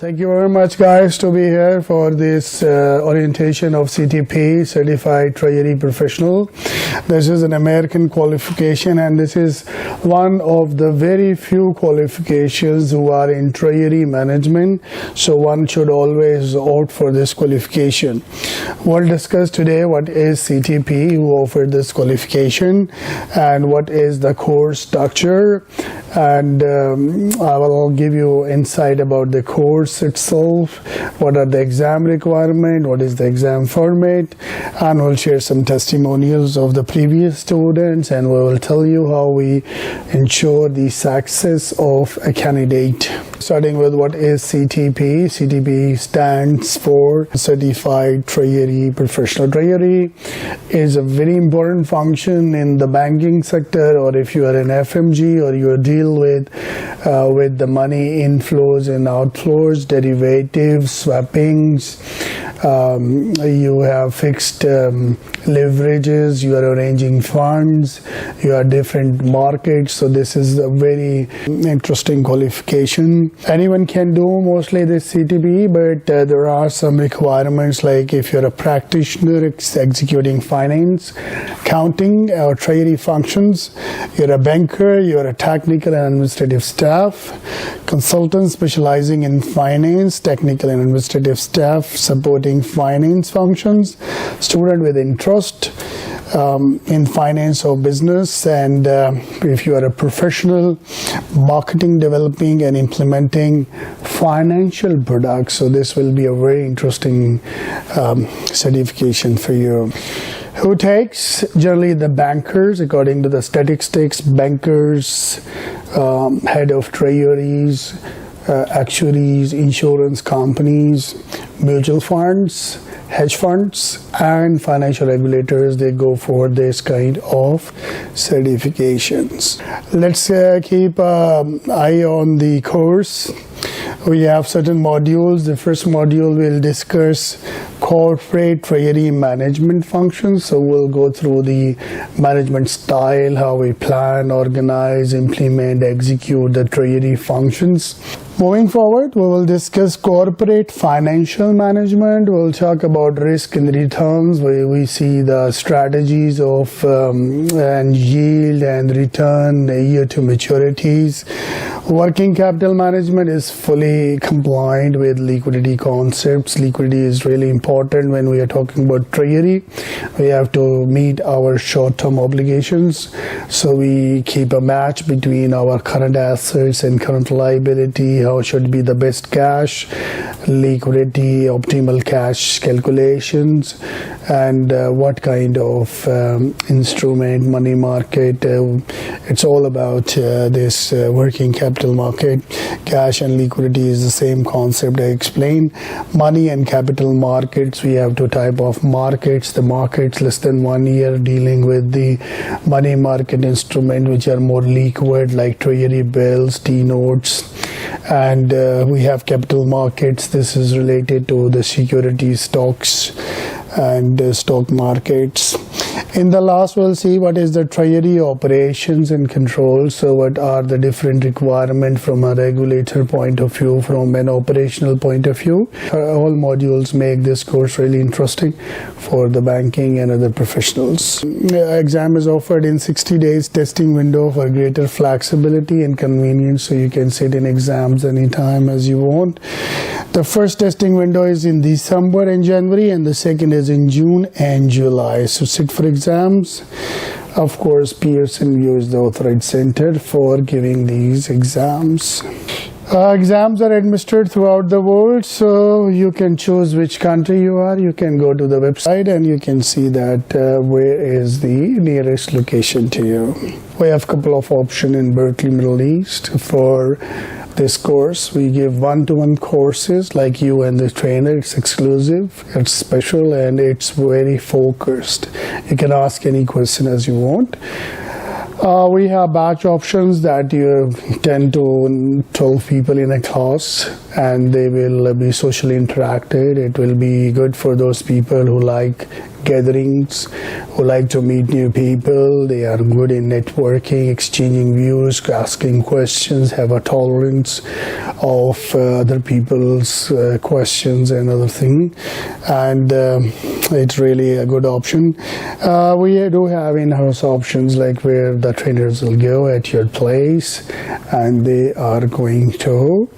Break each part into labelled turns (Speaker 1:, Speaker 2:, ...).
Speaker 1: Thank you very much, guys, to be here for this orientation of CTP, Certified Treasury Professional. This is an American qualification, and this is one of the very few qualifications who are in treasury management. So one should always opt for this qualification. We'll discuss today what is CTP, who offered this qualification, and what is the course structure. And I will give you insight about the course itself, what are the exam requirements, what is the exam format, and we'll share some testimonials of the previous students, and we will tell you how we ensure the success of a candidate. Starting with what is CTP. CTP stands for Certified Treasury Professional. Treasury is a very important function in the banking sector, or if you are an FMG or you deal with the money inflows and outflows, derivatives, swappings, you have fixed leverages, you are arranging funds, you have different markets. So this is a very interesting qualification. Anyone can do mostly this CTP, but there are some requirements, like if you're a practitioner executing finance, accounting or treasury functions, you're a banker, you're a technical and administrative staff, consultant specializing in finance, technical and administrative staff supporting finance functions, student with interest in finance or business, and if you are a professional, marketing, developing and implementing financial products. So this will be a very interesting certification for you. Who takes? Generally the bankers, according to the statistics, bankers, head of treasuries, actuaries, insurance companies, mutual funds, hedge funds, and financial regulators, they go for this kind of certifications. Let's keep an eye on the course. We have certain modules. The first module will discuss corporate treasury management functions. So we'll go through the management style, how we plan, organize, implement, execute the treasury functions. Moving forward, we will discuss corporate financial management. We'll talk about risk and returns, where we see the strategies of and yield and return year to maturities. Working capital management is fully compliant with liquidity concepts. Liquidity is really important when we are talking about treasury. We have to meet our short-term obligations. So we keep a match between our current assets and current liability. How should be the best cash, liquidity, optimal cash calculations, and what kind of instrument, money market. It's all about this working capital market. Cash and liquidity is the same concept I explained. Money and capital markets, we have two type of markets. The markets less than 1 year, dealing with the money market instrument which are more liquid, like treasury bills, T-notes. And we have capital markets. This is related to the security stocks and stock markets. In the last, we'll see what is the treasury operations and controls. So what are the different requirements from a regulator point of view, from an operational point of view. All modules make this course really interesting for the banking and other professionals. Exam is offered in 60 days testing window for greater flexibility and convenience, so you can sit in exams anytime as you want. The first testing window is in December and January, and the second is in June and July. So sit for exams. Of course, Pearson is the authorized center for giving these exams. Exams are administered throughout the world, so you can choose which country you are. You can go to the website and you can see that where is the nearest location to you. We have a couple of options in Berkeley, Middle East. For this course, we give one-to-one courses, like you and the trainer. It's exclusive, it's special, and it's very focused. You can ask any question as you want. We have batch options that you 10 to 12 people in a class, and they will be socially interacted. It will be good for those people who like gatherings, who like to meet new people. They are good in networking, exchanging views, asking questions, have a tolerance of other people's questions and other things, and it's really a good option. We do have in-house options like where the trainers will go at your place and they are going to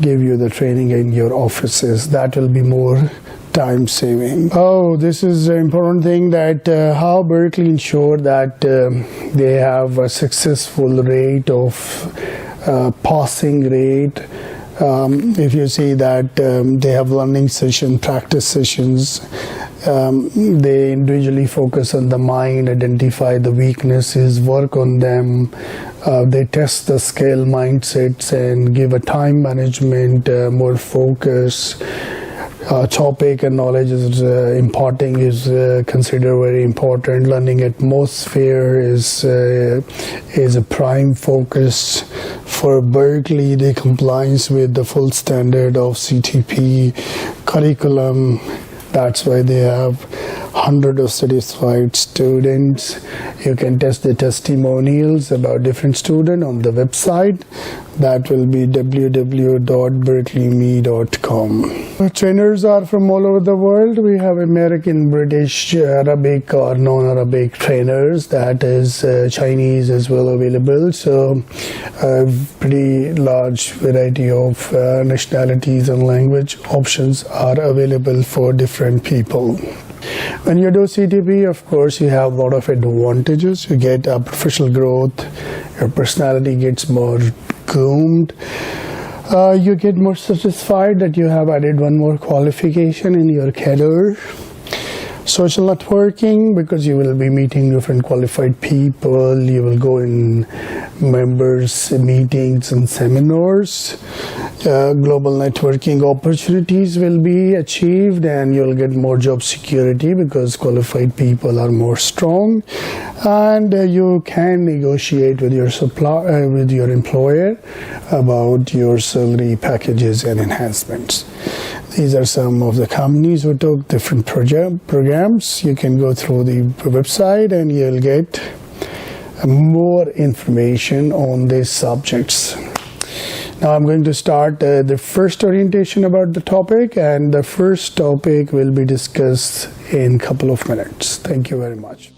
Speaker 1: give you the training in your offices. That will be more time saving. Oh, this is an important thing, that how Berkeley ensure that they have a successful rate of passing rate. If you see that they have learning session, practice sessions, they individually focus on the mind, identify the weaknesses, work on them. They test the skill mindsets and give a time management, more focus. Topic and knowledge is imparting is considered very important. Learning atmosphere is a prime focus for Berkeley. They compliance with the full standard of CTP curriculum. That's why they have hundreds of satisfied students. You can test the testimonials about different students on the website. That will be www.berkeleyme.com. Trainers are from all over the world. We have American, British, Arabic or non-Arabic trainers. That is Chinese as well available. So a pretty large variety of nationalities and language options are available for different people. When you do CTP, of course, you have a lot of advantages. You get a professional growth. Your personality gets more groomed. You get more satisfied that you have added one more qualification in your career. Social networking, because you will be meeting different qualified people. You will go in members meetings and seminars. Global networking opportunities will be achieved, and you'll get more job security because qualified people are more strong, and you can negotiate with your with your employer about your salary packages and enhancements. These are some of the companies who took different programs. You can go through the website and you'll get more information on these subjects. Now I'm going to start the first orientation about the topic, and the first topic will be discussed in a couple of minutes. Thank you very much.